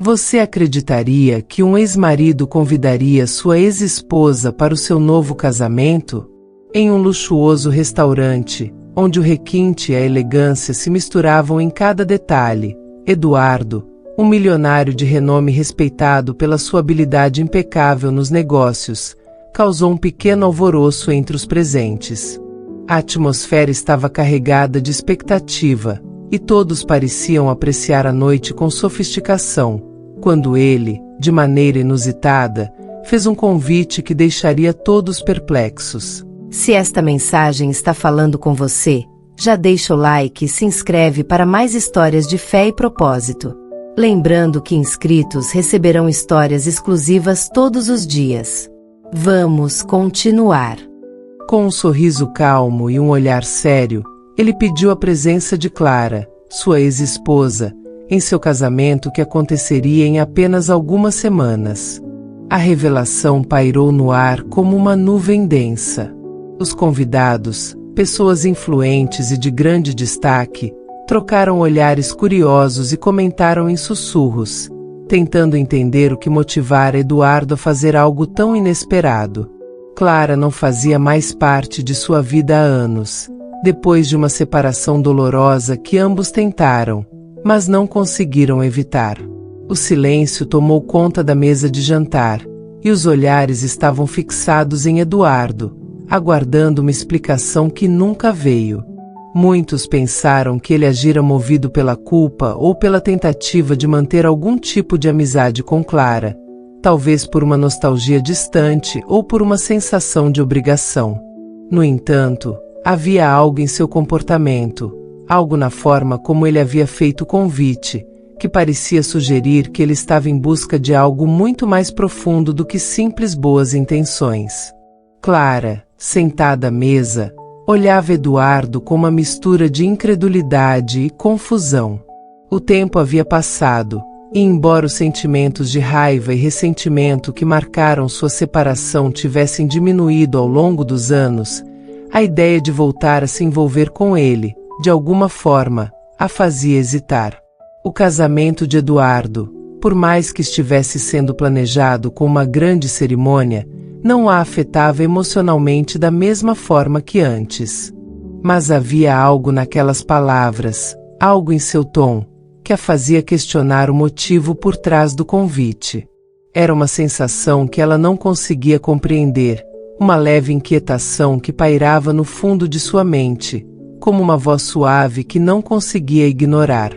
Você acreditaria que um ex-marido convidaria sua ex-esposa para o seu novo casamento? Em um luxuoso restaurante, onde o requinte e a elegância se misturavam em cada detalhe, Eduardo, um milionário de renome respeitado pela sua habilidade impecável nos negócios, causou um pequeno alvoroço entre os presentes. A atmosfera estava carregada de expectativa, e todos pareciam apreciar a noite com sofisticação, quando ele, de maneira inusitada, fez um convite que deixaria todos perplexos. Se esta mensagem está falando com você, já deixa o like e se inscreve para mais histórias de fé e propósito. Lembrando que inscritos receberão histórias exclusivas todos os dias. Vamos continuar. Com um sorriso calmo e um olhar sério, ele pediu a presença de Clara, sua ex-esposa, em seu casamento que aconteceria em apenas algumas semanas. A revelação pairou no ar como uma nuvem densa. Os convidados, pessoas influentes e de grande destaque, trocaram olhares curiosos e comentaram em sussurros, tentando entender o que motivara Eduardo a fazer algo tão inesperado. Clara não fazia mais parte de sua vida há anos, depois de uma separação dolorosa que ambos tentaram, mas não conseguiram evitar. O silêncio tomou conta da mesa de jantar, e os olhares estavam fixados em Eduardo, aguardando uma explicação que nunca veio. Muitos pensaram que ele agira movido pela culpa ou pela tentativa de manter algum tipo de amizade com Clara, talvez por uma nostalgia distante ou por uma sensação de obrigação. No entanto, havia algo em seu comportamento, algo na forma como ele havia feito o convite, que parecia sugerir que ele estava em busca de algo muito mais profundo do que simples boas intenções. Clara, sentada à mesa, olhava Eduardo com uma mistura de incredulidade e confusão. O tempo havia passado, e embora os sentimentos de raiva e ressentimento que marcaram sua separação tivessem diminuído ao longo dos anos, a ideia de voltar a se envolver com ele, de alguma forma, a fazia hesitar. O casamento de Eduardo, por mais que estivesse sendo planejado com uma grande cerimônia, não a afetava emocionalmente da mesma forma que antes. Mas havia algo naquelas palavras, algo em seu tom, que a fazia questionar o motivo por trás do convite. Era uma sensação que ela não conseguia compreender, uma leve inquietação que pairava no fundo de sua mente, como uma voz suave que não conseguia ignorar.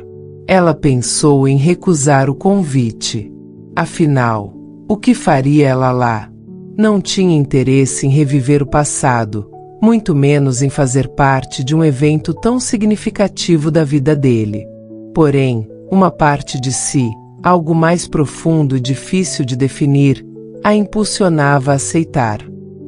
Ela pensou em recusar o convite. Afinal, o que faria ela lá? Não tinha interesse em reviver o passado, muito menos em fazer parte de um evento tão significativo da vida dele. Porém, uma parte de si, algo mais profundo e difícil de definir, a impulsionava a aceitar.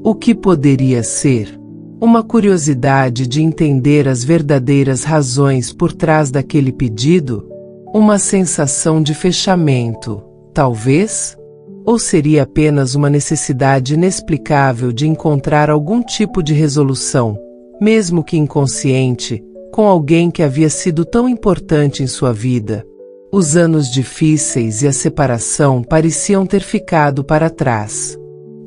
O que poderia ser? Uma curiosidade de entender as verdadeiras razões por trás daquele pedido? Uma sensação de fechamento, talvez? Ou seria apenas uma necessidade inexplicável de encontrar algum tipo de resolução, mesmo que inconsciente, com alguém que havia sido tão importante em sua vida? Os anos difíceis e a separação pareciam ter ficado para trás.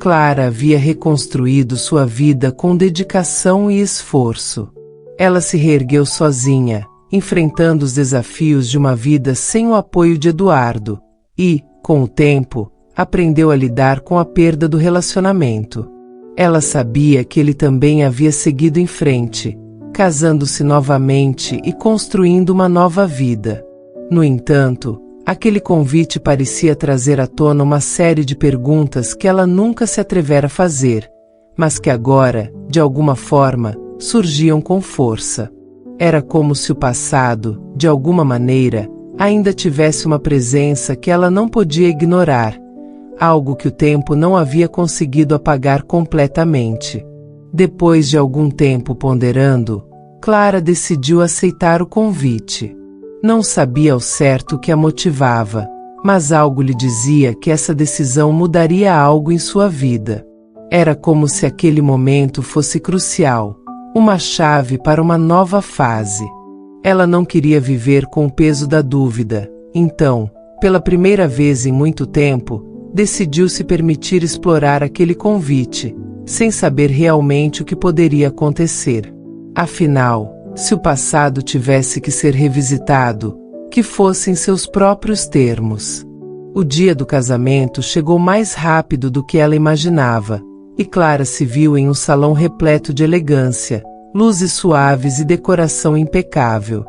Clara havia reconstruído sua vida com dedicação e esforço. Ela se reergueu sozinha, enfrentando os desafios de uma vida sem o apoio de Eduardo, e, com o tempo, aprendeu a lidar com a perda do relacionamento. Ela sabia que ele também havia seguido em frente, casando-se novamente e construindo uma nova vida. No entanto, aquele convite parecia trazer à tona uma série de perguntas que ela nunca se atrevera a fazer, mas que agora, de alguma forma, surgiam com força. Era como se o passado, de alguma maneira, ainda tivesse uma presença que ela não podia ignorar, algo que o tempo não havia conseguido apagar completamente. Depois de algum tempo ponderando, Clara decidiu aceitar o convite. Não sabia ao certo o que a motivava, mas algo lhe dizia que essa decisão mudaria algo em sua vida. Era como se aquele momento fosse crucial, uma chave para uma nova fase. Ela não queria viver com o peso da dúvida, então, Pela primeira vez em muito tempo, decidiu se permitir explorar aquele convite, sem saber realmente o que poderia acontecer. Afinal, se o passado tivesse que ser revisitado, que fosse em seus próprios termos. O dia do casamento chegou mais rápido do que ela imaginava, e Clara se viu em um salão repleto de elegância, luzes suaves e decoração impecável.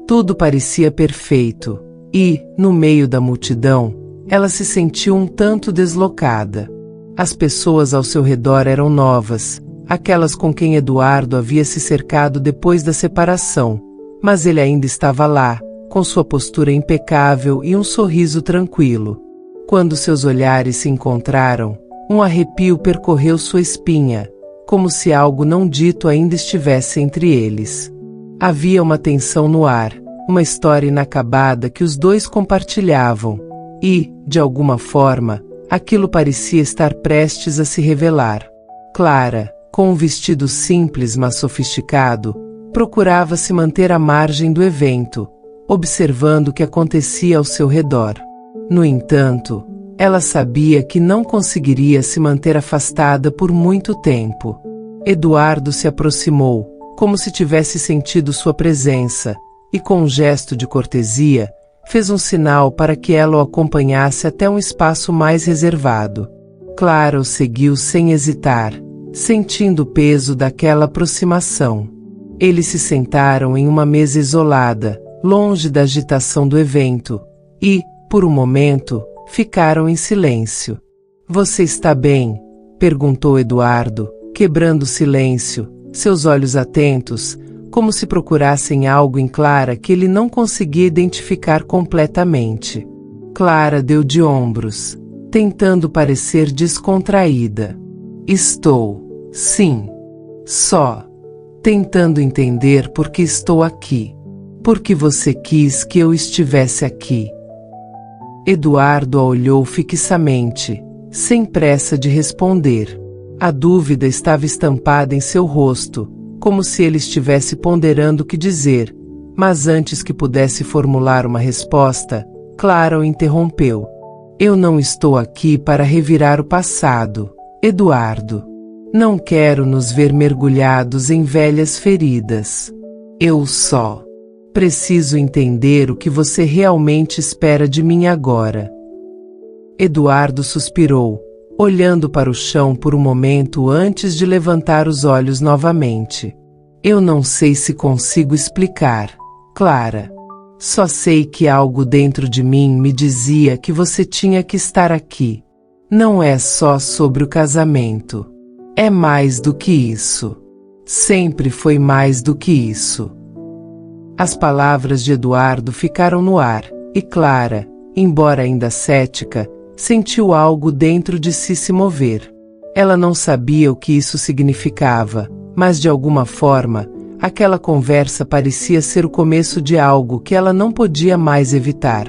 Tudo parecia perfeito, e, no meio da multidão, ela se sentiu um tanto deslocada. As pessoas ao seu redor eram novas, aquelas com quem Eduardo havia se cercado depois da separação, mas ele ainda estava lá, com sua postura impecável e um sorriso tranquilo. Quando seus olhares se encontraram, um arrepio percorreu sua espinha, como se algo não dito ainda estivesse entre eles. Havia uma tensão no ar, uma história inacabada que os dois compartilhavam, e, de alguma forma, aquilo parecia estar prestes a se revelar. Clara, com um vestido simples mas sofisticado, procurava se manter à margem do evento, observando o que acontecia ao seu redor. No entanto, ela sabia que não conseguiria se manter afastada por muito tempo. Eduardo se aproximou, como se tivesse sentido sua presença, e com um gesto de cortesia, fez um sinal para que ela o acompanhasse até um espaço mais reservado. Clara o seguiu sem hesitar, sentindo o peso daquela aproximação. Eles se sentaram em uma mesa isolada, longe da agitação do evento, e, por um momento, ficaram em silêncio. "Você está bem?" perguntou Eduardo, quebrando o silêncio, seus olhos atentos, como se procurassem algo em Clara que ele não conseguia identificar completamente. Clara deu de ombros, tentando parecer descontraída. "Estou, sim. Só tentando entender por que estou aqui. Porque você quis que eu estivesse aqui." Eduardo a olhou fixamente, sem pressa de responder. A dúvida estava estampada em seu rosto, como se ele estivesse ponderando o que dizer, mas antes que pudesse formular uma resposta, Clara o interrompeu. "Eu não estou aqui para revirar o passado, Eduardo. Não quero nos ver mergulhados em velhas feridas. Eu só preciso entender o que você realmente espera de mim agora." Eduardo suspirou, olhando para o chão por um momento antes de levantar os olhos novamente. "Eu não sei se consigo explicar, Clara. Só sei que algo dentro de mim me dizia que você tinha que estar aqui. Não é só sobre o casamento. É mais do que isso. Sempre foi mais do que isso." As palavras de Eduardo ficaram no ar, e Clara, embora ainda cética, sentiu algo dentro de si se mover. Ela não sabia o que isso significava, mas de alguma forma, aquela conversa parecia ser o começo de algo que ela não podia mais evitar.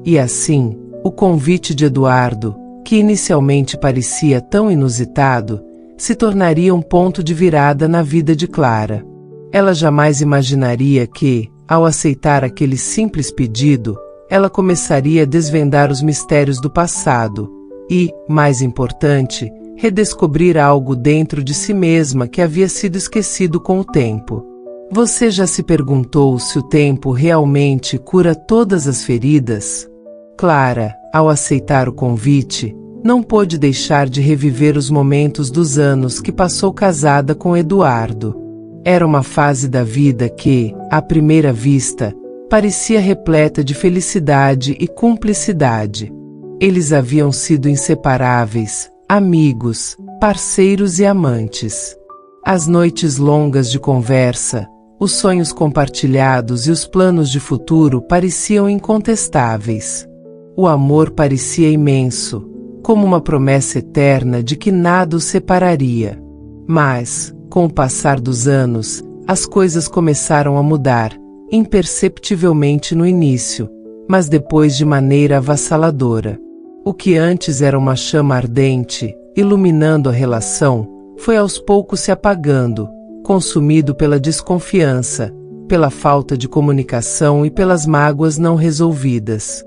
E assim, o convite de Eduardo, que inicialmente parecia tão inusitado, se tornaria um ponto de virada na vida de Clara. Ela jamais imaginaria que, ao aceitar aquele simples pedido, ela começaria a desvendar os mistérios do passado e, mais importante, redescobrir algo dentro de si mesma que havia sido esquecido com o tempo. Você já se perguntou se o tempo realmente cura todas as feridas? Clara, ao aceitar o convite, não pôde deixar de reviver os momentos dos anos que passou casada com Eduardo. Era uma fase da vida que, à primeira vista, parecia repleta de felicidade e cumplicidade. Eles haviam sido inseparáveis, amigos, parceiros e amantes. As noites longas de conversa, os sonhos compartilhados e os planos de futuro pareciam incontestáveis. O amor parecia imenso, como uma promessa eterna de que nada os separaria. Mas, com o passar dos anos, as coisas começaram a mudar, imperceptivelmente no início, mas depois de maneira avassaladora. O que antes era uma chama ardente, iluminando a relação, foi aos poucos se apagando, consumido pela desconfiança, pela falta de comunicação e pelas mágoas não resolvidas.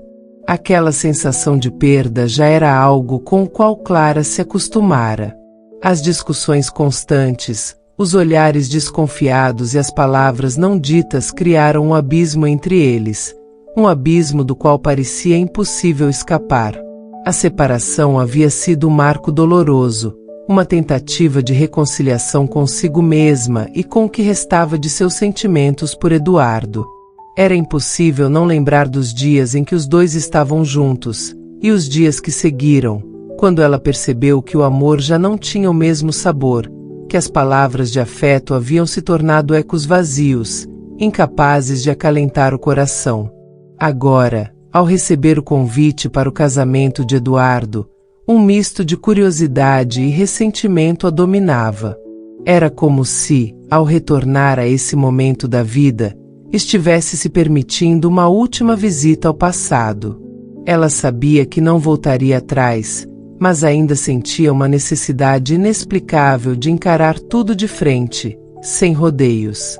Aquela sensação de perda já era algo com o qual Clara se acostumara. As discussões constantes, os olhares desconfiados e as palavras não ditas criaram um abismo entre eles, um abismo do qual parecia impossível escapar. A separação havia sido um marco doloroso, uma tentativa de reconciliação consigo mesma e com o que restava de seus sentimentos por Eduardo. Era impossível não lembrar dos dias em que os dois estavam juntos, e os dias que seguiram, quando ela percebeu que o amor já não tinha o mesmo sabor, que as palavras de afeto haviam se tornado ecos vazios, incapazes de acalentar o coração. Agora, ao receber o convite para o casamento de Eduardo, um misto de curiosidade e ressentimento a dominava. Era como se, ao retornar a esse momento da vida, estivesse se permitindo uma última visita ao passado. Ela sabia que não voltaria atrás, mas ainda sentia uma necessidade inexplicável de encarar tudo de frente, sem rodeios.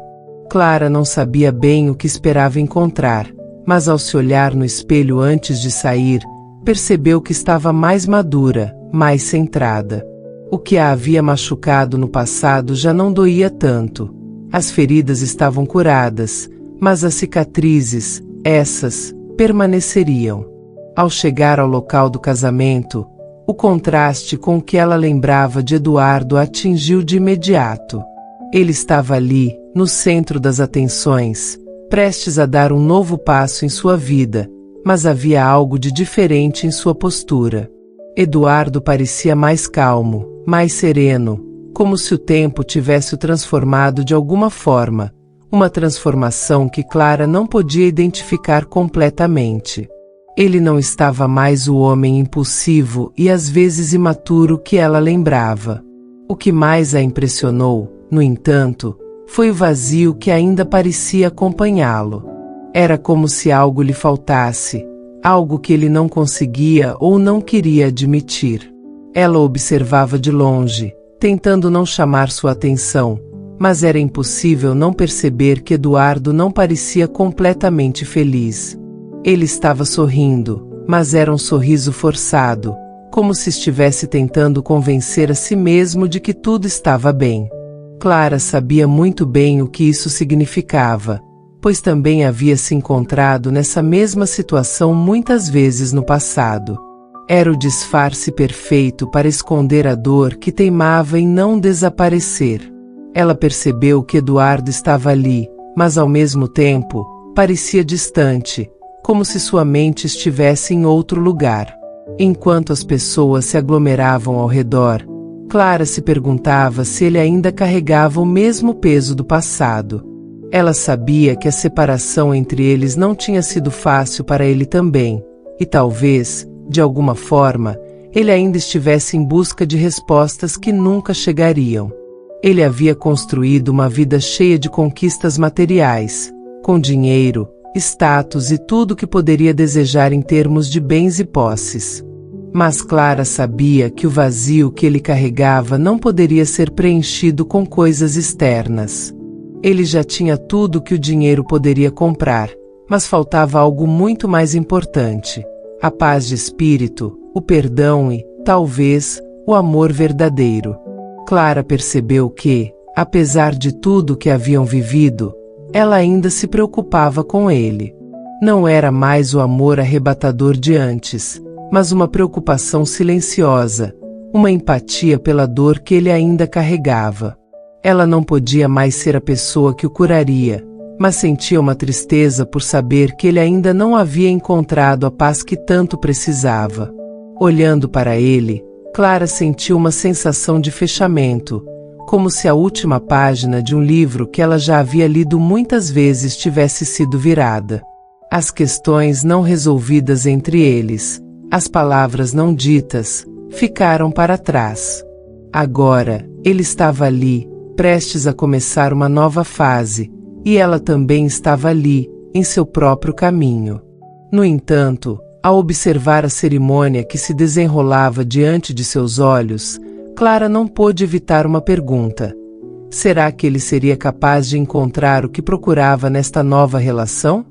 Clara não sabia bem o que esperava encontrar, mas ao se olhar no espelho antes de sair, percebeu que estava mais madura, mais centrada. O que a havia machucado no passado já não doía tanto. As feridas estavam curadas, mas as cicatrizes, essas, permaneceriam. Ao chegar ao local do casamento, o contraste com o que ela lembrava de Eduardo a atingiu de imediato. Ele estava ali, no centro das atenções, prestes a dar um novo passo em sua vida, mas havia algo de diferente em sua postura. Eduardo parecia mais calmo, mais sereno, como se o tempo tivesse o transformado de alguma forma, uma transformação que Clara não podia identificar completamente. Ele não estava mais o homem impulsivo e às vezes imaturo que ela lembrava. O que mais a impressionou, no entanto, foi o vazio que ainda parecia acompanhá-lo. Era como se algo lhe faltasse, algo que ele não conseguia ou não queria admitir. Ela o observava de longe, tentando não chamar sua atenção, mas era impossível não perceber que Eduardo não parecia completamente feliz. Ele estava sorrindo, mas era um sorriso forçado, como se estivesse tentando convencer a si mesmo de que tudo estava bem. Clara sabia muito bem o que isso significava, pois também havia se encontrado nessa mesma situação muitas vezes no passado. Era o disfarce perfeito para esconder a dor que teimava em não desaparecer. Ela percebeu que Eduardo estava ali, mas ao mesmo tempo, parecia distante, como se sua mente estivesse em outro lugar. Enquanto as pessoas se aglomeravam ao redor, Clara se perguntava se ele ainda carregava o mesmo peso do passado. Ela sabia que a separação entre eles não tinha sido fácil para ele também, e talvez, de alguma forma, ele ainda estivesse em busca de respostas que nunca chegariam. Ele havia construído uma vida cheia de conquistas materiais, com dinheiro, status e tudo o que poderia desejar em termos de bens e posses. Mas Clara sabia que o vazio que ele carregava não poderia ser preenchido com coisas externas. Ele já tinha tudo que o dinheiro poderia comprar, mas faltava algo muito mais importante: a paz de espírito, o perdão e, talvez, o amor verdadeiro. Clara percebeu que, apesar de tudo que haviam vivido, ela ainda se preocupava com ele. Não era mais o amor arrebatador de antes, mas uma preocupação silenciosa, uma empatia pela dor que ele ainda carregava. Ela não podia mais ser a pessoa que o curaria, mas sentia uma tristeza por saber que ele ainda não havia encontrado a paz que tanto precisava. Olhando para ele, Clara sentiu uma sensação de fechamento, como se a última página de um livro que ela já havia lido muitas vezes tivesse sido virada. As questões não resolvidas entre eles, as palavras não ditas, ficaram para trás. Agora, ele estava ali, prestes a começar uma nova fase, e ela também estava ali, em seu próprio caminho. No entanto, ao observar a cerimônia que se desenrolava diante de seus olhos, Clara não pôde evitar uma pergunta. Será que ele seria capaz de encontrar o que procurava nesta nova relação?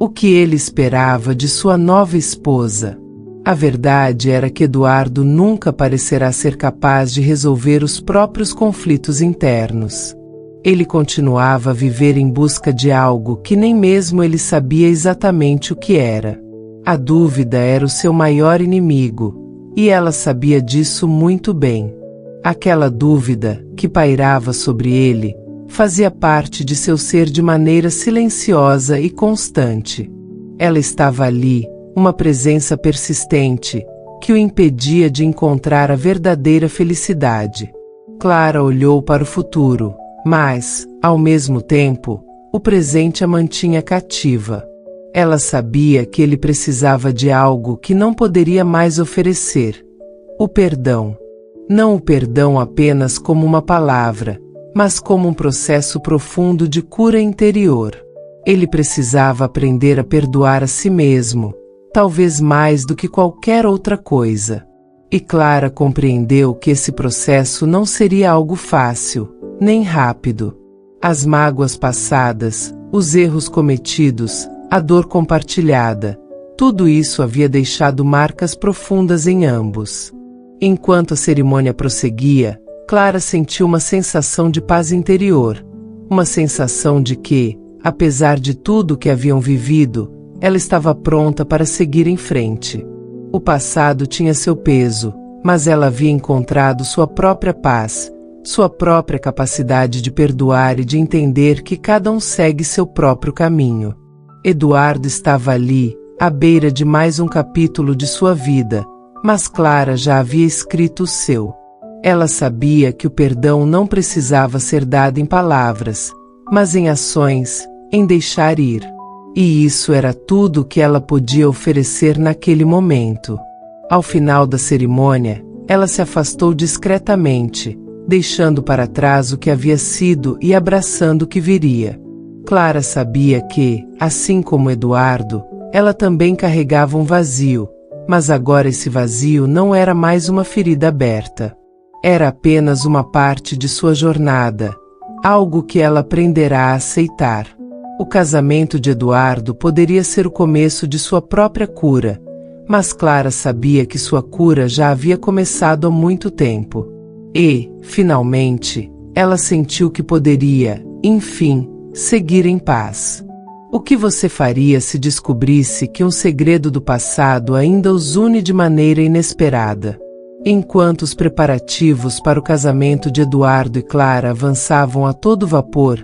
O que ele esperava de sua nova esposa? A verdade era que Eduardo nunca parecerá ser capaz de resolver os próprios conflitos internos. Ele continuava a viver em busca de algo que nem mesmo ele sabia exatamente o que era. A dúvida era o seu maior inimigo, e ela sabia disso muito bem. Aquela dúvida, que pairava sobre ele, fazia parte de seu ser de maneira silenciosa e constante. Ela estava ali, uma presença persistente, que o impedia de encontrar a verdadeira felicidade. Clara olhou para o futuro, mas, ao mesmo tempo, o presente a mantinha cativa. Ela sabia que ele precisava de algo que não poderia mais oferecer: o perdão. Não o perdão apenas como uma palavra, mas como um processo profundo de cura interior. Ele precisava aprender a perdoar a si mesmo, talvez mais do que qualquer outra coisa. E Clara compreendeu que esse processo não seria algo fácil, nem rápido. As mágoas passadas, os erros cometidos, a dor compartilhada, tudo isso havia deixado marcas profundas em ambos. Enquanto a cerimônia prosseguia, Clara sentiu uma sensação de paz interior, uma sensação de que, apesar de tudo que haviam vivido, ela estava pronta para seguir em frente. O passado tinha seu peso, mas ela havia encontrado sua própria paz, sua própria capacidade de perdoar e de entender que cada um segue seu próprio caminho. Eduardo estava ali, à beira de mais um capítulo de sua vida, mas Clara já havia escrito o seu. Ela sabia que o perdão não precisava ser dado em palavras, mas em ações, em deixar ir. E isso era tudo o que ela podia oferecer naquele momento. Ao final da cerimônia, ela se afastou discretamente, deixando para trás o que havia sido e abraçando o que viria. Clara sabia que, assim como Eduardo, ela também carregava um vazio, mas agora esse vazio não era mais uma ferida aberta. Era apenas uma parte de sua jornada, algo que ela aprenderá a aceitar. O casamento de Eduardo poderia ser o começo de sua própria cura, mas Clara sabia que sua cura já havia começado há muito tempo. E, finalmente, ela sentiu que poderia, enfim, seguir em paz. O que você faria se descobrisse que um segredo do passado ainda os une de maneira inesperada? Enquanto os preparativos para o casamento de Eduardo e Clara avançavam a todo vapor,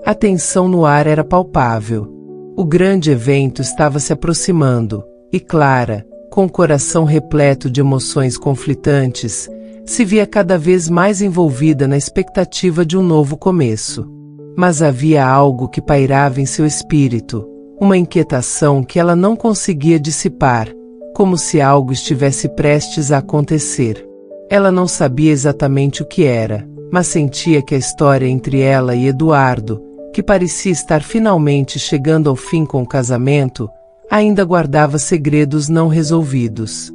a tensão no ar era palpável. O grande evento estava se aproximando, e Clara, com o coração repleto de emoções conflitantes, se via cada vez mais envolvida na expectativa de um novo começo. Mas havia algo que pairava em seu espírito, uma inquietação que ela não conseguia dissipar, como se algo estivesse prestes a acontecer. Ela não sabia exatamente o que era, mas sentia que a história entre ela e Eduardo, que parecia estar finalmente chegando ao fim com o casamento, ainda guardava segredos não resolvidos.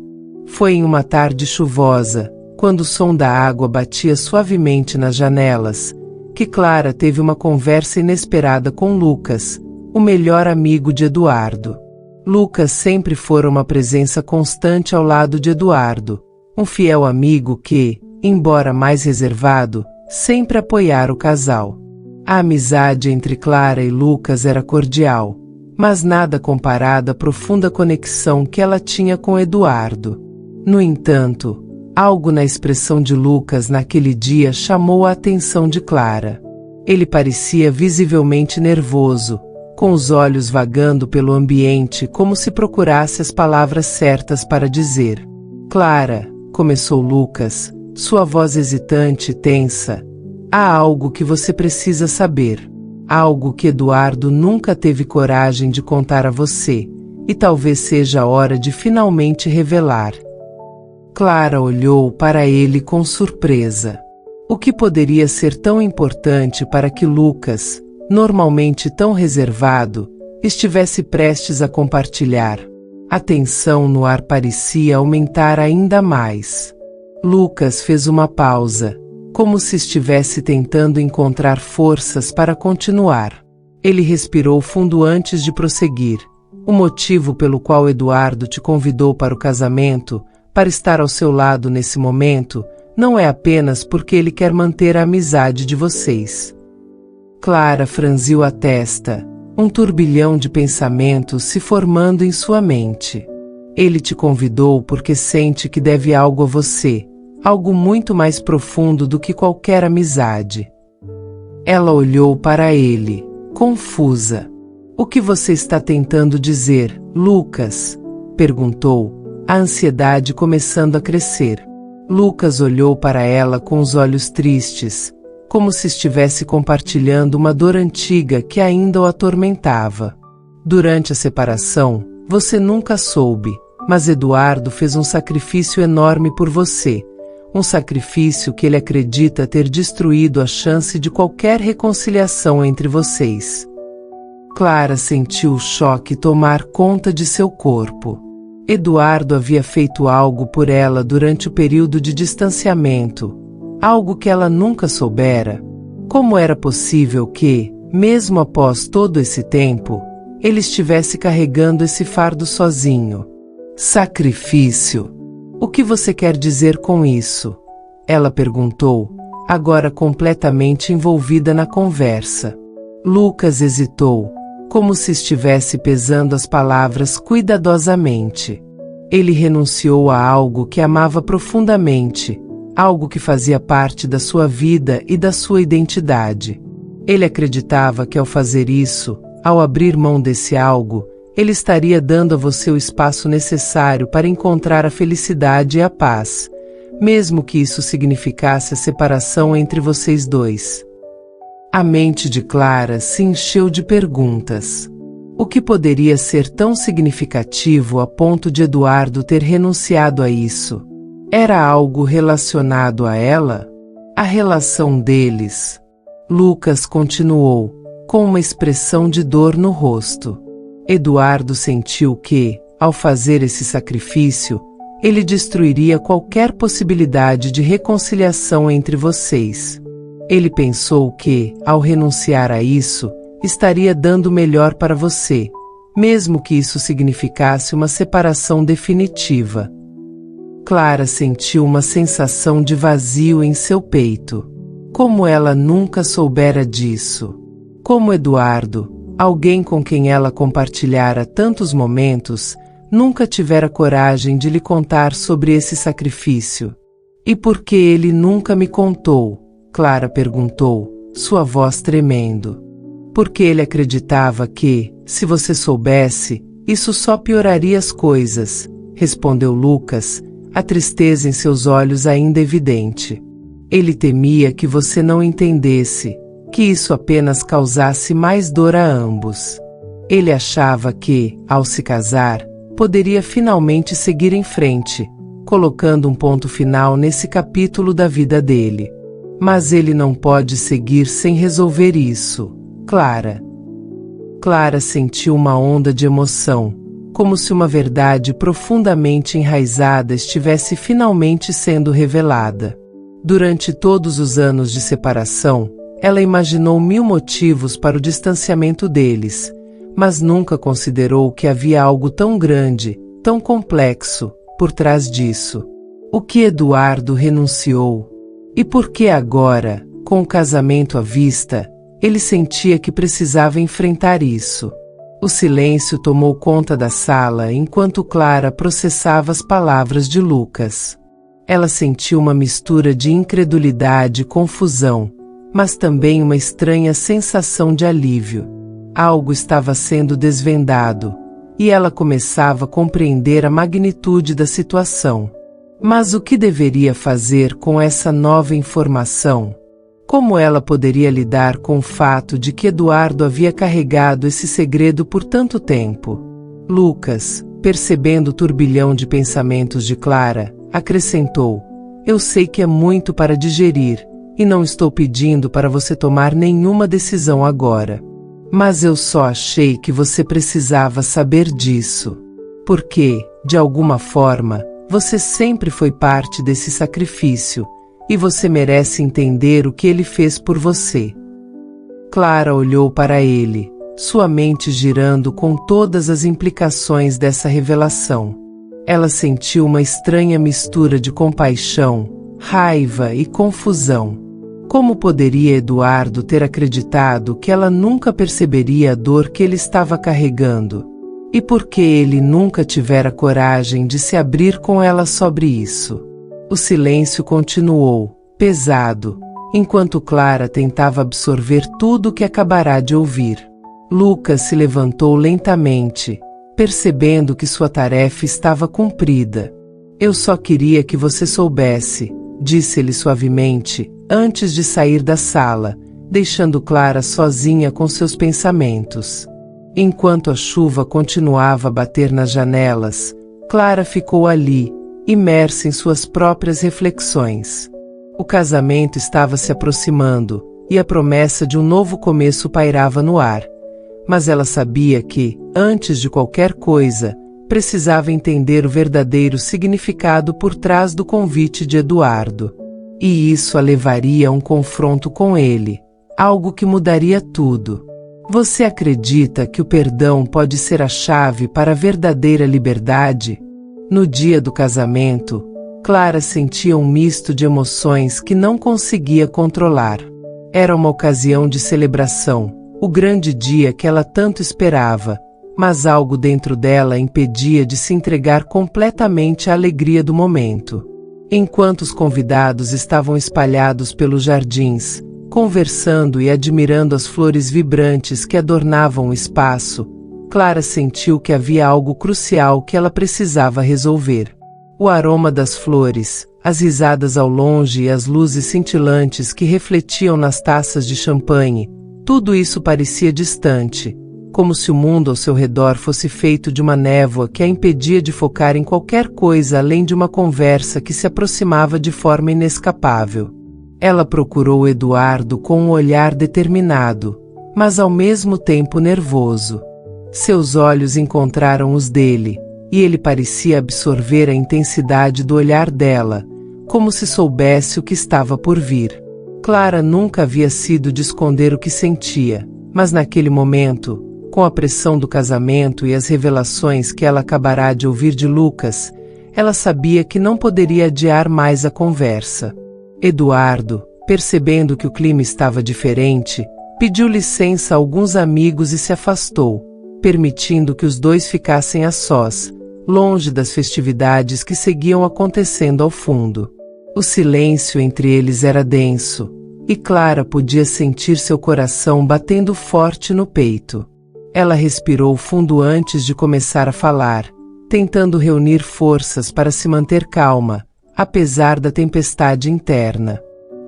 Foi em uma tarde chuvosa, quando o som da água batia suavemente nas janelas, que Clara teve uma conversa inesperada com Lucas, o melhor amigo de Eduardo. Lucas sempre fora uma presença constante ao lado de Eduardo, um fiel amigo que, embora mais reservado, sempre apoiara o casal. A amizade entre Clara e Lucas era cordial, mas nada comparada à profunda conexão que ela tinha com Eduardo. No entanto, algo na expressão de Lucas naquele dia chamou a atenção de Clara. Ele parecia visivelmente nervoso, com os olhos vagando pelo ambiente como se procurasse as palavras certas para dizer. Clara, começou Lucas, sua voz hesitante e tensa. Há algo que você precisa saber. Algo que Eduardo nunca teve coragem de contar a você, e talvez seja a hora de finalmente revelar. Clara olhou para ele com surpresa. O que poderia ser tão importante para que Lucas, normalmente tão reservado, estivesse prestes a compartilhar? A tensão no ar parecia aumentar ainda mais. Lucas fez uma pausa, como se estivesse tentando encontrar forças para continuar. Ele respirou fundo antes de prosseguir, O motivo pelo qual Eduardo te convidou para o casamento, para estar ao seu lado nesse momento, não é apenas porque ele quer manter a amizade de vocês. Clara franziu a testa, um turbilhão de pensamentos se formando em sua mente. Ele te convidou porque sente que deve algo a você, algo muito mais profundo do que qualquer amizade. Ela olhou para ele, confusa. O que você está tentando dizer, Lucas? Perguntou, a ansiedade começando a crescer. Lucas olhou para ela com os olhos tristes, como se estivesse compartilhando uma dor antiga que ainda o atormentava. Durante a separação, você nunca soube, mas Eduardo fez um sacrifício enorme por você, um sacrifício que ele acredita ter destruído a chance de qualquer reconciliação entre vocês. Clara sentiu o choque tomar conta de seu corpo. Eduardo havia feito algo por ela durante o período de distanciamento, algo que ela nunca soubera. Como era possível que, mesmo após todo esse tempo, ele estivesse carregando esse fardo sozinho? Sacrifício. O que você quer dizer com isso? Ela perguntou, agora completamente envolvida na conversa. Lucas hesitou, como se estivesse pesando as palavras cuidadosamente. Ele renunciou a algo que amava profundamente, algo que fazia parte da sua vida e da sua identidade. Ele acreditava que ao fazer isso, ao abrir mão desse algo, ele estaria dando a você o espaço necessário para encontrar a felicidade e a paz, mesmo que isso significasse a separação entre vocês dois. A mente de Clara se encheu de perguntas. O que poderia ser tão significativo a ponto de Eduardo ter renunciado a isso? Era algo relacionado a ela? A relação deles? Lucas continuou, com uma expressão de dor no rosto. Eduardo sentiu que, ao fazer esse sacrifício, ele destruiria qualquer possibilidade de reconciliação entre vocês. Ele pensou que, ao renunciar a isso, estaria dando o melhor para você, mesmo que isso significasse uma separação definitiva. Clara sentiu uma sensação de vazio em seu peito. Como ela nunca soubera disso? Como Eduardo, alguém com quem ela compartilhara tantos momentos, nunca tivera coragem de lhe contar sobre esse sacrifício. E por que ele nunca me contou? Clara perguntou, sua voz tremendo. Porque ele acreditava que, se você soubesse, isso só pioraria as coisas, respondeu Lucas, a tristeza em seus olhos ainda evidente. Ele temia que você não entendesse, que isso apenas causasse mais dor a ambos. Ele achava que, ao se casar, poderia finalmente seguir em frente, colocando um ponto final nesse capítulo da vida dele. Mas ele não pode seguir sem resolver isso, Clara. Clara sentiu uma onda de emoção, como se uma verdade profundamente enraizada estivesse finalmente sendo revelada. Durante todos os anos de separação, ela imaginou 1000 motivos para o distanciamento deles, mas nunca considerou que havia algo tão grande, tão complexo, por trás disso. O que Eduardo renunciou? E por que agora, com o casamento à vista, ele sentia que precisava enfrentar isso? O silêncio tomou conta da sala enquanto Clara processava as palavras de Lucas. Ela sentiu uma mistura de incredulidade e confusão, mas também uma estranha sensação de alívio. Algo estava sendo desvendado, e ela começava a compreender a magnitude da situação. Mas o que deveria fazer com essa nova informação? Como ela poderia lidar com o fato de que Eduardo havia carregado esse segredo por tanto tempo? Lucas, percebendo o turbilhão de pensamentos de Clara, acrescentou: eu sei que é muito para digerir, e não estou pedindo para você tomar nenhuma decisão agora. Mas eu só achei que você precisava saber disso. Porque, de alguma forma, você sempre foi parte desse sacrifício, e você merece entender o que ele fez por você. Clara olhou para ele, sua mente girando com todas as implicações dessa revelação. Ela sentiu uma estranha mistura de compaixão, raiva e confusão. Como poderia Eduardo ter acreditado que ela nunca perceberia a dor que ele estava carregando? E por que ele nunca tivera coragem de se abrir com ela sobre isso? O silêncio continuou, pesado, enquanto Clara tentava absorver tudo o que acabará de ouvir. Lucas se levantou lentamente, percebendo que sua tarefa estava cumprida. Eu só queria que você soubesse, disse-lhe suavemente, antes de sair da sala, deixando Clara sozinha com seus pensamentos. Enquanto a chuva continuava a bater nas janelas, Clara ficou ali, imersa em suas próprias reflexões. O casamento estava se aproximando, e a promessa de um novo começo pairava no ar. Mas ela sabia que, antes de qualquer coisa, precisava entender o verdadeiro significado por trás do convite de Eduardo. E isso a levaria a um confronto com ele, algo que mudaria tudo. Você acredita que o perdão pode ser a chave para a verdadeira liberdade? No dia do casamento, Clara sentia um misto de emoções que não conseguia controlar. Era uma ocasião de celebração, o grande dia que ela tanto esperava, mas algo dentro dela a impedia de se entregar completamente à alegria do momento. Enquanto os convidados estavam espalhados pelos jardins, conversando e admirando as flores vibrantes que adornavam o espaço, Clara sentiu que havia algo crucial que ela precisava resolver. O aroma das flores, as risadas ao longe e as luzes cintilantes que refletiam nas taças de champanhe, tudo isso parecia distante, como se o mundo ao seu redor fosse feito de uma névoa que a impedia de focar em qualquer coisa além de uma conversa que se aproximava de forma inescapável. Ela procurou Eduardo com um olhar determinado, mas ao mesmo tempo nervoso. Seus olhos encontraram os dele, e ele parecia absorver a intensidade do olhar dela, como se soubesse o que estava por vir. Clara nunca havia sido de esconder o que sentia, mas naquele momento, com a pressão do casamento e as revelações que ela acabará de ouvir de Lucas, ela sabia que não poderia adiar mais a conversa. Eduardo, percebendo que o clima estava diferente, pediu licença a alguns amigos e se afastou, permitindo que os dois ficassem a sós, longe das festividades que seguiam acontecendo ao fundo. O silêncio entre eles era denso, e Clara podia sentir seu coração batendo forte no peito. Ela respirou fundo antes de começar a falar, tentando reunir forças para se manter calma, apesar da tempestade interna.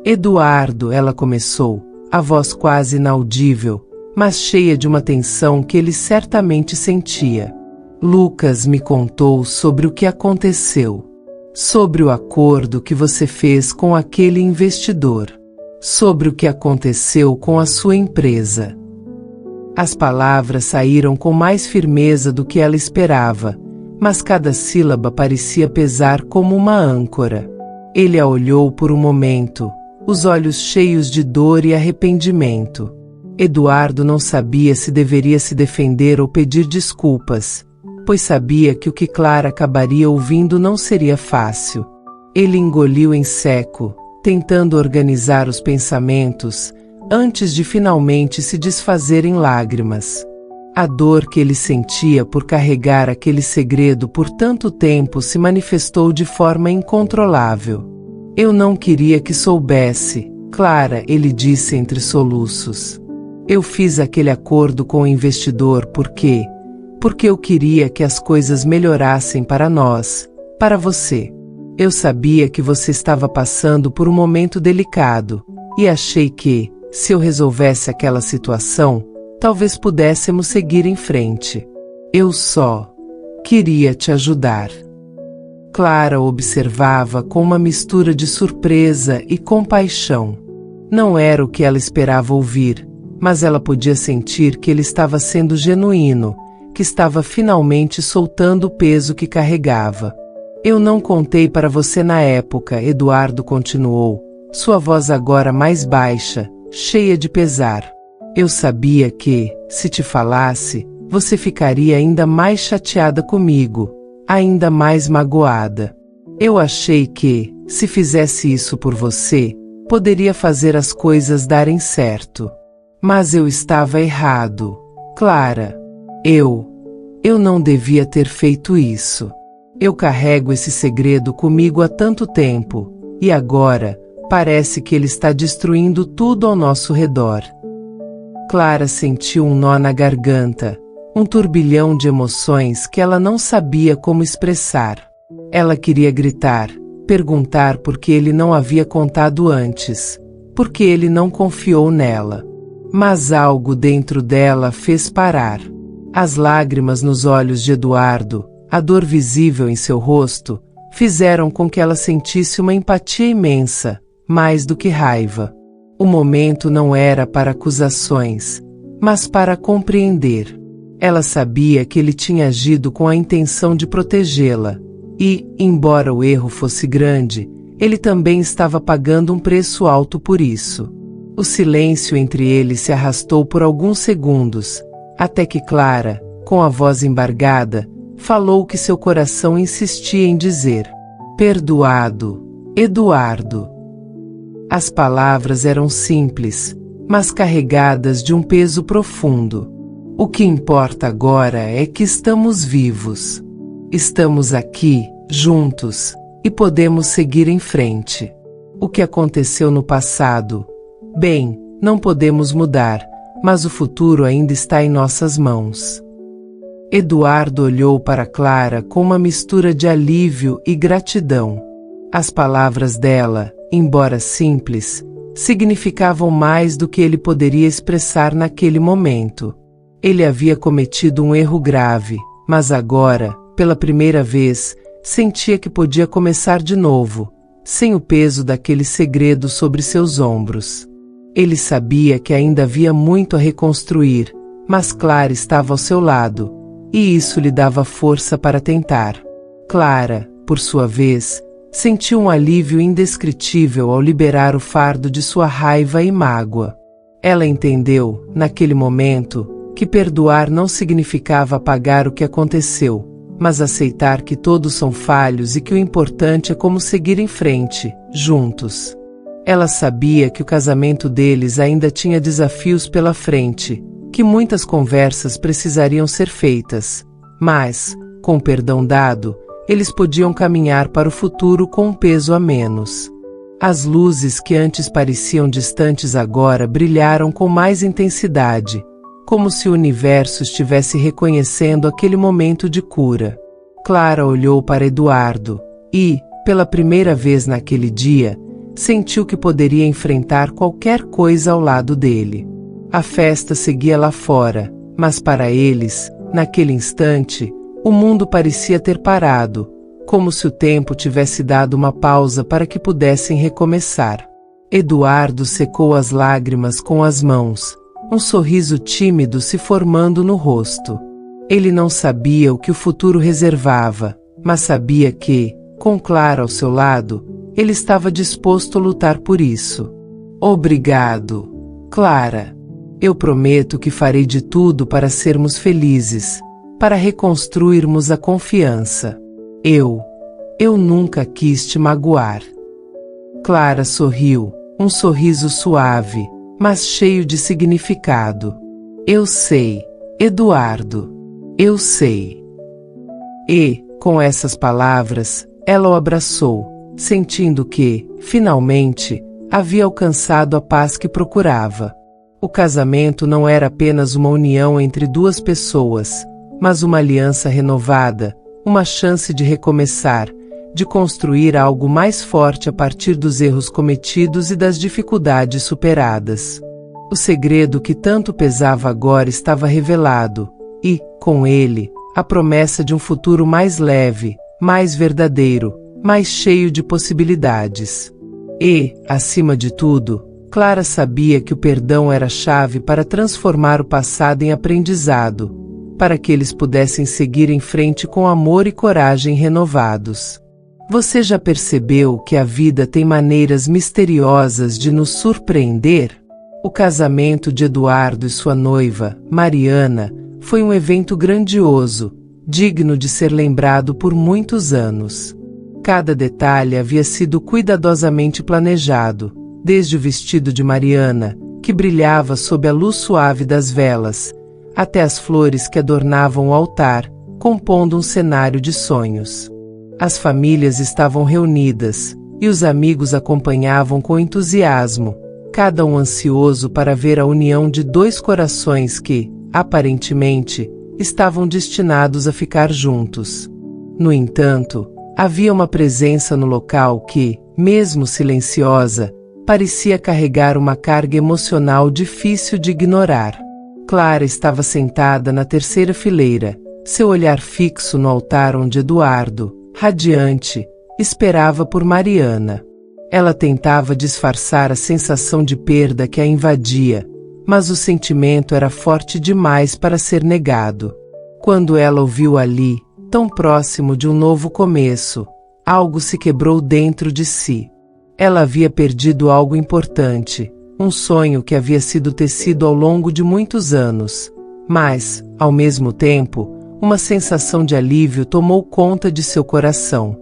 Eduardo, ela começou, a voz quase inaudível, mas cheia de uma tensão que ele certamente sentia. Lucas me contou sobre o que aconteceu. Sobre o acordo que você fez com aquele investidor. Sobre o que aconteceu com a sua empresa. As palavras saíram com mais firmeza do que ela esperava, mas cada sílaba parecia pesar como uma âncora. Ele a olhou por um momento, os olhos cheios de dor e arrependimento. Eduardo não sabia se deveria se defender ou pedir desculpas, pois sabia que o que Clara acabaria ouvindo não seria fácil. Ele engoliu em seco, tentando organizar os pensamentos, antes de finalmente se desfazer em lágrimas. A dor que ele sentia por carregar aquele segredo por tanto tempo se manifestou de forma incontrolável. Eu não queria que soubesse, Clara, ele disse entre soluços. Eu fiz aquele acordo com o investidor porque eu queria que as coisas melhorassem para nós, para você. Eu sabia que você estava passando por um momento delicado, e achei que, se eu resolvesse aquela situação, talvez pudéssemos seguir em frente. Eu só queria te ajudar. Clara observava com uma mistura de surpresa e compaixão. Não era o que ela esperava ouvir, mas ela podia sentir que ele estava sendo genuíno, que estava finalmente soltando o peso que carregava. Eu não contei para você na época, Eduardo continuou, sua voz agora mais baixa, cheia de pesar. Eu sabia que, se te falasse, você ficaria ainda mais chateada comigo, ainda mais magoada. Eu achei que, se fizesse isso por você, poderia fazer as coisas darem certo. Mas eu estava errado, Clara. Eu não devia ter feito isso. Eu carrego esse segredo comigo há tanto tempo, e agora, parece que ele está destruindo tudo ao nosso redor. Clara sentiu um nó na garganta, um turbilhão de emoções que ela não sabia como expressar. Ela queria gritar, perguntar por que ele não havia contado antes, por que ele não confiou nela. Mas algo dentro dela fez parar. As lágrimas nos olhos de Eduardo, a dor visível em seu rosto, fizeram com que ela sentisse uma empatia imensa, mais do que raiva. O momento não era para acusações, mas para compreender. Ela sabia que ele tinha agido com a intenção de protegê-la, e, embora o erro fosse grande, ele também estava pagando um preço alto por isso. O silêncio entre eles se arrastou por alguns segundos, até que Clara, com a voz embargada, falou o que seu coração insistia em dizer: "Perdoado, Eduardo." As palavras eram simples, mas carregadas de um peso profundo. O que importa agora é que estamos vivos. Estamos aqui, juntos, e podemos seguir em frente. O que aconteceu no passado, bem, não podemos mudar, mas o futuro ainda está em nossas mãos. Eduardo olhou para Clara com uma mistura de alívio e gratidão. As palavras dela, embora simples, significavam mais do que ele poderia expressar naquele momento. Ele havia cometido um erro grave, mas agora, pela primeira vez, sentia que podia começar de novo, sem o peso daquele segredo sobre seus ombros. Ele sabia que ainda havia muito a reconstruir, mas Clara estava ao seu lado, e isso lhe dava força para tentar. Clara, por sua vez, sentiu um alívio indescritível ao liberar o fardo de sua raiva e mágoa. Ela entendeu, naquele momento, que perdoar não significava apagar o que aconteceu, mas aceitar que todos são falhos e que o importante é como seguir em frente, juntos. Ela sabia que o casamento deles ainda tinha desafios pela frente, que muitas conversas precisariam ser feitas, mas, com o perdão dado, eles podiam caminhar para o futuro com um peso a menos. As luzes que antes pareciam distantes agora brilharam com mais intensidade, como se o universo estivesse reconhecendo aquele momento de cura. Clara olhou para Eduardo e, pela primeira vez naquele dia, sentiu que poderia enfrentar qualquer coisa ao lado dele. A festa seguia lá fora, mas para eles, naquele instante, o mundo parecia ter parado, como se o tempo tivesse dado uma pausa para que pudessem recomeçar. Eduardo secou as lágrimas com as mãos, um sorriso tímido se formando no rosto. Ele não sabia o que o futuro reservava, mas sabia que, com Clara ao seu lado, ele estava disposto a lutar por isso. Obrigado, Clara. Eu prometo que farei de tudo para sermos felizes, para reconstruirmos a confiança. Eu nunca quis te magoar. Clara sorriu, um sorriso suave, mas cheio de significado. Eu sei, Eduardo. Eu sei. E, com essas palavras, ela o abraçou, sentindo que, finalmente, havia alcançado a paz que procurava. O casamento não era apenas uma união entre duas pessoas, mas uma aliança renovada, uma chance de recomeçar, de construir algo mais forte a partir dos erros cometidos e das dificuldades superadas. O segredo que tanto pesava agora estava revelado, e, com ele, a promessa de um futuro mais leve, mais verdadeiro, mais cheio de possibilidades. E, acima de tudo, Clara sabia que o perdão era a chave para transformar o passado em aprendizado, para que eles pudessem seguir em frente com amor e coragem renovados. Você já percebeu que a vida tem maneiras misteriosas de nos surpreender? O casamento de Eduardo e sua noiva, Mariana, foi um evento grandioso, digno de ser lembrado por muitos anos. Cada detalhe havia sido cuidadosamente planejado, desde o vestido de Mariana, que brilhava sob a luz suave das velas, até as flores que adornavam o altar, compondo um cenário de sonhos. As famílias estavam reunidas, e os amigos acompanhavam com entusiasmo, cada um ansioso para ver a união de dois corações que, aparentemente, estavam destinados a ficar juntos. No entanto, havia uma presença no local que, mesmo silenciosa, parecia carregar uma carga emocional difícil de ignorar. Clara estava sentada na terceira fileira, seu olhar fixo no altar onde Eduardo, radiante, esperava por Mariana. Ela tentava disfarçar a sensação de perda que a invadia, mas o sentimento era forte demais para ser negado. Quando ela ouviu ali, tão próximo de um novo começo, algo se quebrou dentro de si. Ela havia perdido algo importante, um sonho que havia sido tecido ao longo de muitos anos. Mas, ao mesmo tempo, uma sensação de alívio tomou conta de seu coração.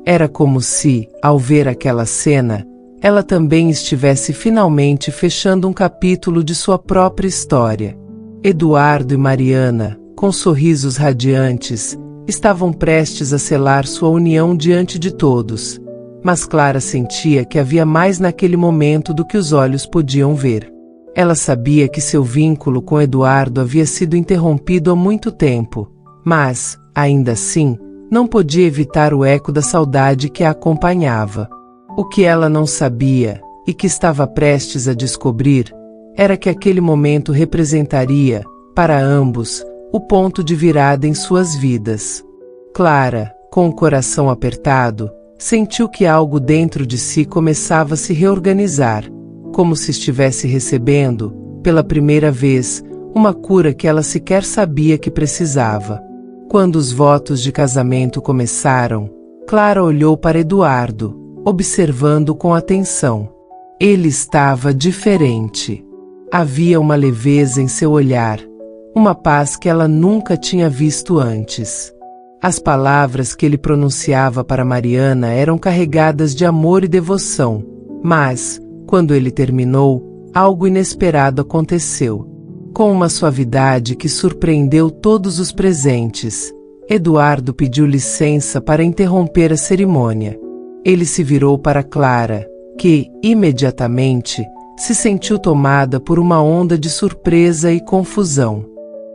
Era como se, ao ver aquela cena, ela também estivesse finalmente fechando um capítulo de sua própria história. Eduardo e Mariana, com sorrisos radiantes, estavam prestes a selar sua união diante de todos, mas Clara sentia que havia mais naquele momento do que os olhos podiam ver. Ela sabia que seu vínculo com Eduardo havia sido interrompido há muito tempo, mas, ainda assim, não podia evitar o eco da saudade que a acompanhava. O que ela não sabia, e que estava prestes a descobrir, era que aquele momento representaria, para ambos, o ponto de virada em suas vidas. Clara, com o coração apertado, sentiu que algo dentro de si começava a se reorganizar, como se estivesse recebendo, pela primeira vez, uma cura que ela sequer sabia que precisava. Quando os votos de casamento começaram, Clara olhou para Eduardo, observando com atenção. Ele estava diferente. Havia uma leveza em seu olhar, uma paz que ela nunca tinha visto antes. As palavras que ele pronunciava para Mariana eram carregadas de amor e devoção, mas, quando ele terminou, algo inesperado aconteceu. Com uma suavidade que surpreendeu todos os presentes, Eduardo pediu licença para interromper a cerimônia. Ele se virou para Clara, que, imediatamente, se sentiu tomada por uma onda de surpresa e confusão.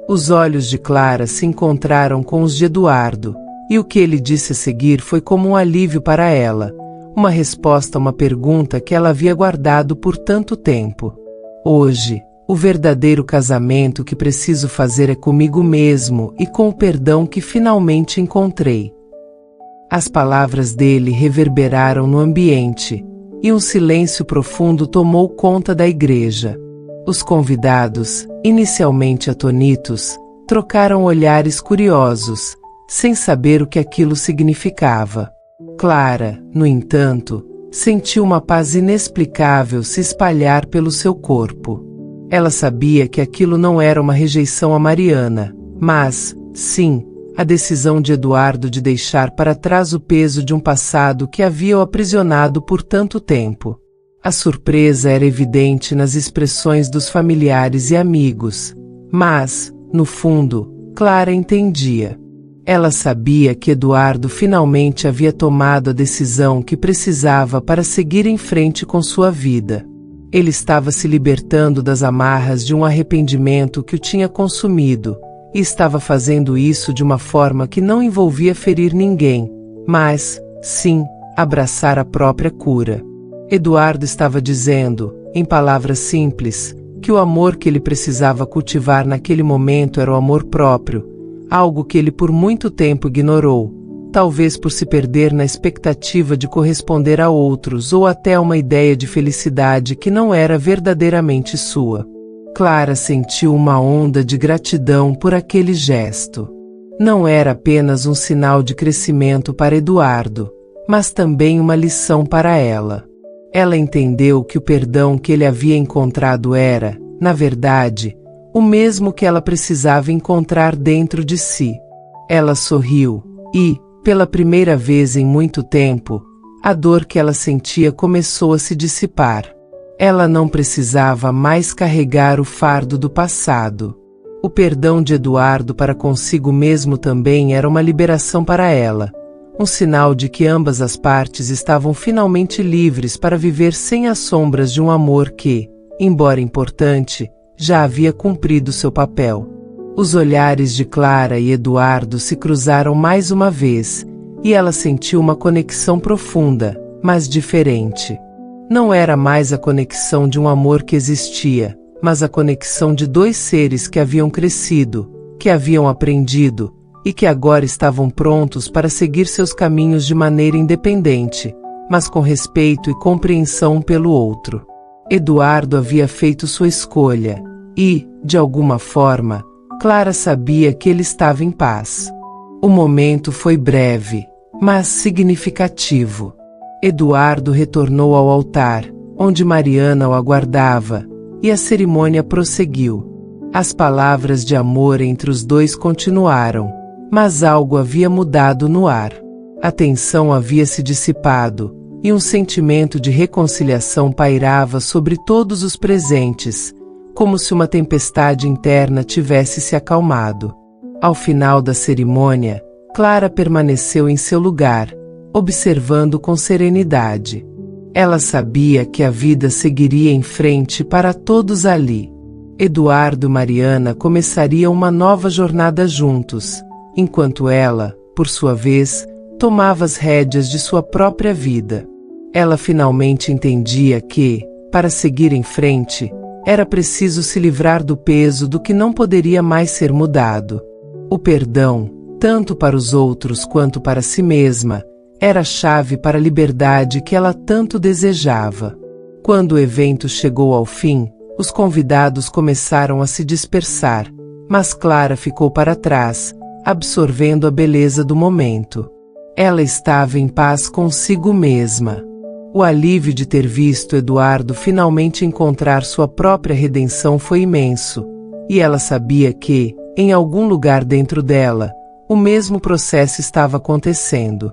Os olhos de Clara se encontraram com os de Eduardo, e o que ele disse a seguir foi como um alívio para ela, uma resposta a uma pergunta que ela havia guardado por tanto tempo. Hoje, o verdadeiro casamento que preciso fazer é comigo mesmo e com o perdão que finalmente encontrei. As palavras dele reverberaram no ambiente, e um silêncio profundo tomou conta da igreja. Os convidados, inicialmente atonitos, trocaram olhares curiosos, sem saber o que aquilo significava. Clara, no entanto, sentiu uma paz inexplicável se espalhar pelo seu corpo. Ela sabia que aquilo não era uma rejeição a Mariana, mas, sim, a decisão de Eduardo de deixar para trás o peso de um passado que havia o aprisionado por tanto tempo. A surpresa era evidente nas expressões dos familiares e amigos, mas, no fundo, Clara entendia. Ela sabia que Eduardo finalmente havia tomado a decisão que precisava para seguir em frente com sua vida. Ele estava se libertando das amarras de um arrependimento que o tinha consumido, e estava fazendo isso de uma forma que não envolvia ferir ninguém, mas, sim, abraçar a própria cura. Eduardo estava dizendo, em palavras simples, que o amor que ele precisava cultivar naquele momento era o amor próprio, algo que ele por muito tempo ignorou, talvez por se perder na expectativa de corresponder a outros ou até a uma ideia de felicidade que não era verdadeiramente sua. Clara sentiu uma onda de gratidão por aquele gesto. Não era apenas um sinal de crescimento para Eduardo, mas também uma lição para ela. Ela entendeu que o perdão que ele havia encontrado era, na verdade, o mesmo que ela precisava encontrar dentro de si. Ela sorriu e, pela primeira vez em muito tempo, a dor que ela sentia começou a se dissipar. Ela não precisava mais carregar o fardo do passado. O perdão de Eduardo para consigo mesmo também era uma liberação para ela, um sinal de que ambas as partes estavam finalmente livres para viver sem as sombras de um amor que, embora importante, já havia cumprido seu papel. Os olhares de Clara e Eduardo se cruzaram mais uma vez, e ela sentiu uma conexão profunda, mas diferente. Não era mais a conexão de um amor que existia, mas a conexão de dois seres que haviam crescido, que haviam aprendido, e que agora estavam prontos para seguir seus caminhos de maneira independente, mas com respeito e compreensão um pelo outro. Eduardo havia feito sua escolha, e, de alguma forma, Clara sabia que ele estava em paz. O momento foi breve, mas significativo. Eduardo retornou ao altar, onde Mariana o aguardava, e a cerimônia prosseguiu. As palavras de amor entre os dois continuaram, mas algo havia mudado no ar. A tensão havia se dissipado, e um sentimento de reconciliação pairava sobre todos os presentes, como se uma tempestade interna tivesse se acalmado. Ao final da cerimônia, Clara permaneceu em seu lugar, observando com serenidade. Ela sabia que a vida seguiria em frente para todos ali. Eduardo e Mariana começariam uma nova jornada juntos, enquanto ela, por sua vez, tomava as rédeas de sua própria vida. Ela finalmente entendia que, para seguir em frente, era preciso se livrar do peso do que não poderia mais ser mudado. O perdão, tanto para os outros quanto para si mesma, era a chave para a liberdade que ela tanto desejava. Quando o evento chegou ao fim, os convidados começaram a se dispersar, mas Clara ficou para trás, absorvendo a beleza do momento. Ela estava em paz consigo mesma. O alívio de ter visto Eduardo finalmente encontrar sua própria redenção foi imenso, e ela sabia que, em algum lugar dentro dela, o mesmo processo estava acontecendo.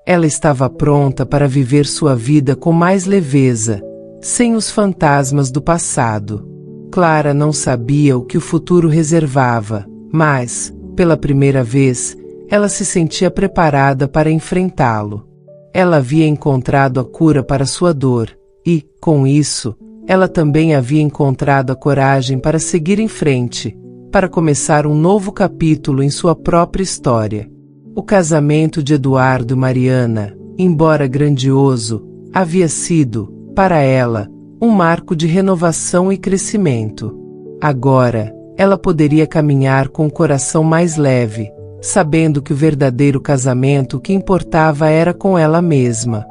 Ela estava pronta para viver sua vida com mais leveza, sem os fantasmas do passado. Clara não sabia o que o futuro reservava, mas, pela primeira vez, ela se sentia preparada para enfrentá-lo. Ela havia encontrado a cura para sua dor, e, com isso, ela também havia encontrado a coragem para seguir em frente, para começar um novo capítulo em sua própria história. O casamento de Eduardo e Mariana, embora grandioso, havia sido, para ela, um marco de renovação e crescimento. Agora, ela poderia caminhar com o coração mais leve, sabendo que o verdadeiro casamento que importava era com ela mesma.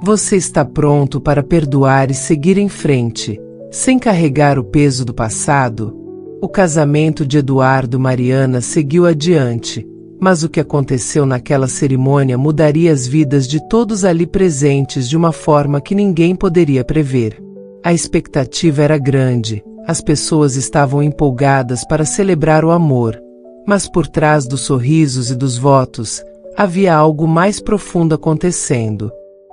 Você está pronto para perdoar e seguir em frente, sem carregar o peso do passado? O casamento de Eduardo e Mariana seguiu adiante, mas o que aconteceu naquela cerimônia mudaria as vidas de todos ali presentes de uma forma que ninguém poderia prever. A expectativa era grande, as pessoas estavam empolgadas para celebrar o amor, mas por trás dos sorrisos e dos votos, havia algo mais profundo acontecendo.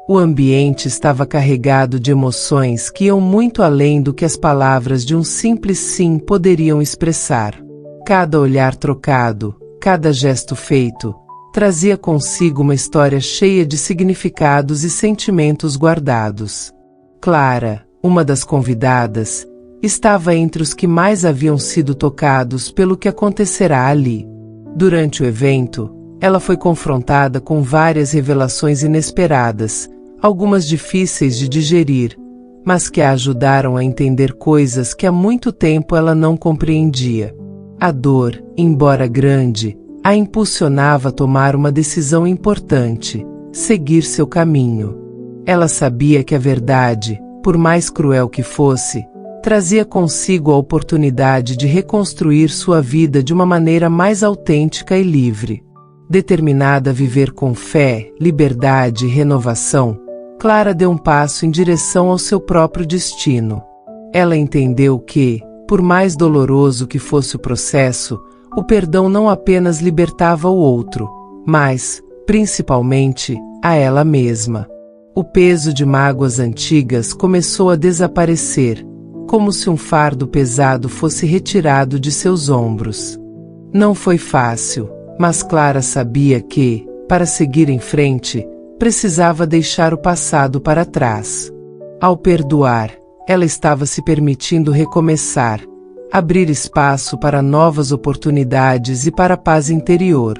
O ambiente estava carregado de emoções que iam muito além do que as palavras de um simples sim poderiam expressar. Cada olhar trocado, cada gesto feito, trazia consigo uma história cheia de significados e sentimentos guardados. Clara, uma das convidadas, estava entre os que mais haviam sido tocados pelo que acontecerá ali. Durante o evento, ela foi confrontada com várias revelações inesperadas, algumas difíceis de digerir, mas que a ajudaram a entender coisas que há muito tempo ela não compreendia. A dor, embora grande, a impulsionava a tomar uma decisão importante: seguir seu caminho. Ela sabia que a verdade, por mais cruel que fosse, trazia consigo a oportunidade de reconstruir sua vida de uma maneira mais autêntica e livre. Determinada a viver com fé, liberdade e renovação, Clara deu um passo em direção ao seu próprio destino. Ela entendeu que, por mais doloroso que fosse o processo, o perdão não apenas libertava o outro, mas, principalmente, a ela mesma. O peso de mágoas antigas começou a desaparecer, como se um fardo pesado fosse retirado de seus ombros. Não foi fácil, mas Clara sabia que, para seguir em frente, precisava deixar o passado para trás. Ao perdoar, ela estava se permitindo recomeçar, abrir espaço para novas oportunidades e para a paz interior.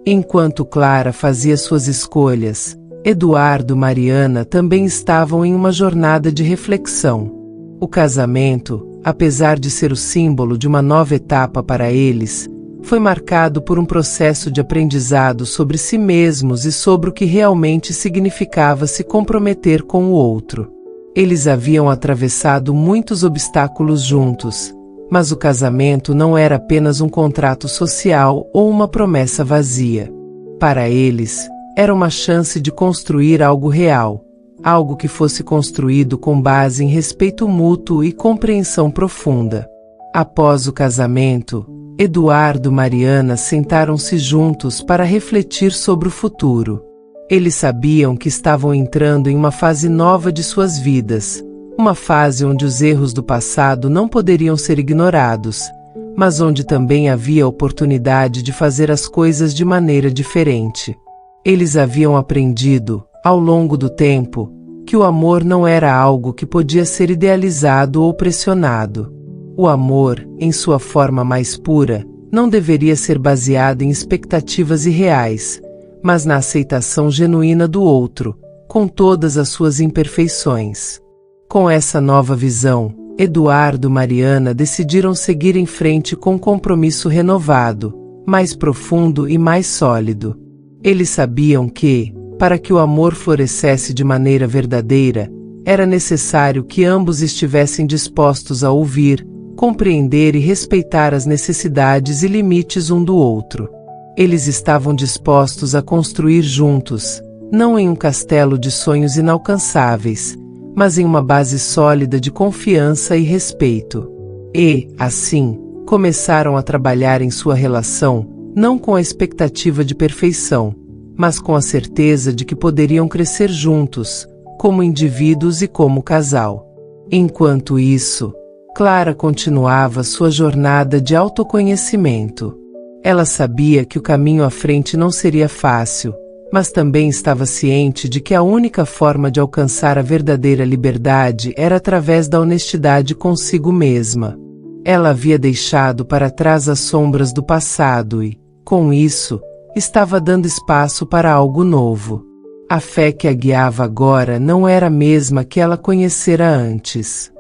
Enquanto Clara fazia suas escolhas, Eduardo e Mariana também estavam em uma jornada de reflexão. O casamento, apesar de ser o símbolo de uma nova etapa para eles, foi marcado por um processo de aprendizado sobre si mesmos e sobre o que realmente significava se comprometer com o outro. Eles haviam atravessado muitos obstáculos juntos, mas o casamento não era apenas um contrato social ou uma promessa vazia. Para eles, era uma chance de construir algo real, algo que fosse construído com base em respeito mútuo e compreensão profunda. Após o casamento, Eduardo e Mariana sentaram-se juntos para refletir sobre o futuro. Eles sabiam que estavam entrando em uma fase nova de suas vidas, uma fase onde os erros do passado não poderiam ser ignorados, mas onde também havia a oportunidade de fazer as coisas de maneira diferente. Eles haviam aprendido, ao longo do tempo, que o amor não era algo que podia ser idealizado ou pressionado. O amor, em sua forma mais pura, não deveria ser baseado em expectativas irreais, mas na aceitação genuína do outro, com todas as suas imperfeições. Com essa nova visão, Eduardo e Mariana decidiram seguir em frente com um compromisso renovado, mais profundo e mais sólido. Eles sabiam que, para que o amor florescesse de maneira verdadeira, era necessário que ambos estivessem dispostos a ouvir, compreender e respeitar as necessidades e limites um do outro. Eles estavam dispostos a construir juntos, não em um castelo de sonhos inalcançáveis, mas em uma base sólida de confiança e respeito. E, assim, começaram a trabalhar em sua relação, não com a expectativa de perfeição, mas com a certeza de que poderiam crescer juntos, como indivíduos e como casal. Enquanto isso, Clara continuava sua jornada de autoconhecimento. Ela sabia que o caminho à frente não seria fácil, mas também estava ciente de que a única forma de alcançar a verdadeira liberdade era através da honestidade consigo mesma. Ela havia deixado para trás as sombras do passado e, com isso, estava dando espaço para algo novo. A fé que a guiava agora não era a mesma que ela conhecera antes.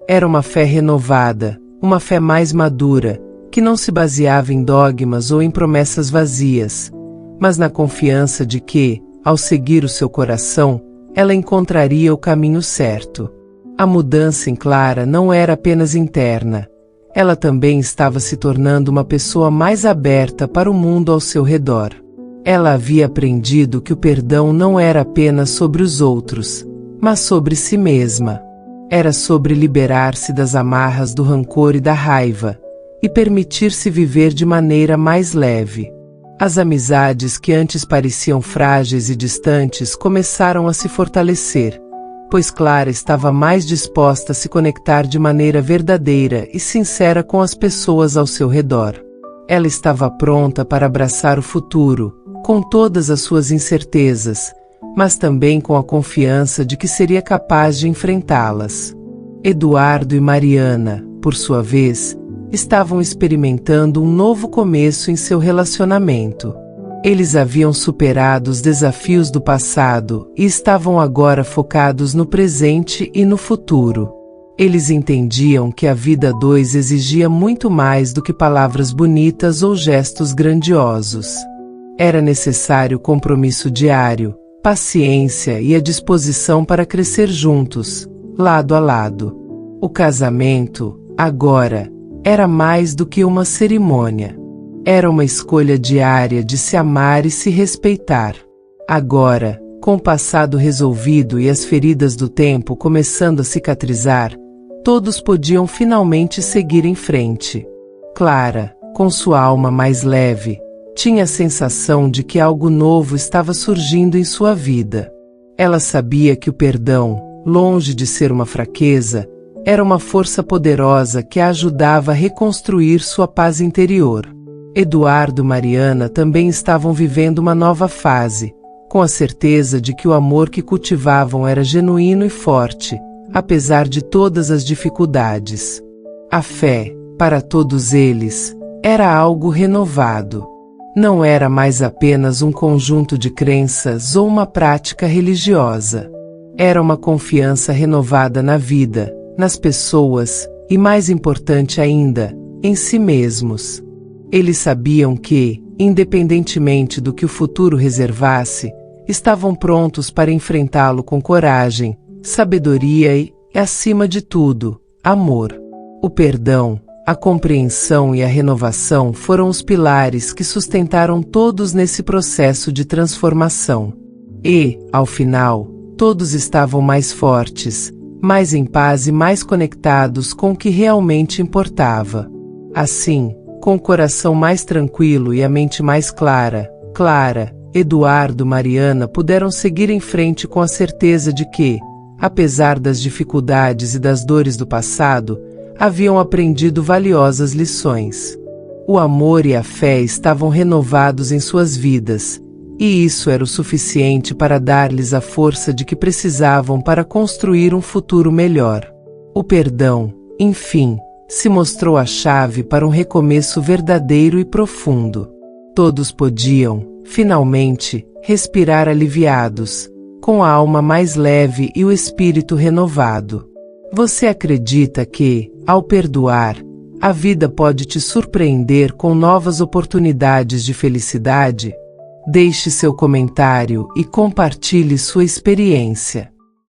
Era uma fé renovada, uma fé mais madura, que não se baseava em dogmas ou em promessas vazias, mas na confiança de que, ao seguir o seu coração, ela encontraria o caminho certo. A mudança em Clara não era apenas interna. Ela também estava se tornando uma pessoa mais aberta para o mundo ao seu redor. Ela havia aprendido que o perdão não era apenas sobre os outros, mas sobre si mesma. Era sobre liberar-se das amarras do rancor e da raiva, e permitir-se viver de maneira mais leve. As amizades que antes pareciam frágeis e distantes começaram a se fortalecer, pois Clara estava mais disposta a se conectar de maneira verdadeira e sincera com as pessoas ao seu redor. Ela estava pronta para abraçar o futuro, com todas as suas incertezas, mas também com a confiança de que seria capaz de enfrentá-las. Eduardo e Mariana, por sua vez, estavam experimentando um novo começo em seu relacionamento. Eles haviam superado os desafios do passado e estavam agora focados no presente e no futuro. Eles entendiam que a vida a dois exigia muito mais do que palavras bonitas ou gestos grandiosos. Era necessário compromisso diário, paciência e a disposição para crescer juntos, lado a lado. O casamento, agora, era mais do que uma cerimônia. Era uma escolha diária de se amar e se respeitar. Agora, Com o passado resolvido e as feridas do tempo começando a cicatrizar, todos podiam finalmente seguir em frente. Clara, com sua alma mais leve, tinha a sensação de que algo novo estava surgindo em sua vida. Ela sabia que o perdão, longe de ser uma fraqueza, era uma força poderosa que a ajudava a reconstruir sua paz interior. Eduardo e Mariana também estavam vivendo uma nova fase, com a certeza de que o amor que cultivavam era genuíno e forte, apesar de todas as dificuldades. A fé, para todos eles, era algo renovado. Não era mais apenas um conjunto de crenças ou uma prática religiosa. Era uma confiança renovada na vida, nas pessoas e, mais importante ainda, em si mesmos. Eles sabiam que, independentemente do que o futuro reservasse, estavam prontos para enfrentá-lo com coragem, sabedoria e, acima de tudo, amor. O perdão, a compreensão e a renovação foram os pilares que sustentaram todos nesse processo de transformação. E, ao final, todos estavam mais fortes, mais em paz e mais conectados com o que realmente importava. Assim, com o coração mais tranquilo e a mente mais clara, Eduardo e Mariana puderam seguir em frente com a certeza de que, apesar das dificuldades e das dores do passado, haviam aprendido valiosas lições. O amor e a fé estavam renovados em suas vidas, e isso era o suficiente para dar-lhes a força de que precisavam para construir um futuro melhor. O perdão, enfim, se mostrou a chave para um recomeço verdadeiro e profundo. Todos podiam, finalmente, respirar aliviados, com a alma mais leve e o espírito renovado. Você acredita que, ao perdoar, a vida pode te surpreender com novas oportunidades de felicidade? Deixe seu comentário e compartilhe sua experiência.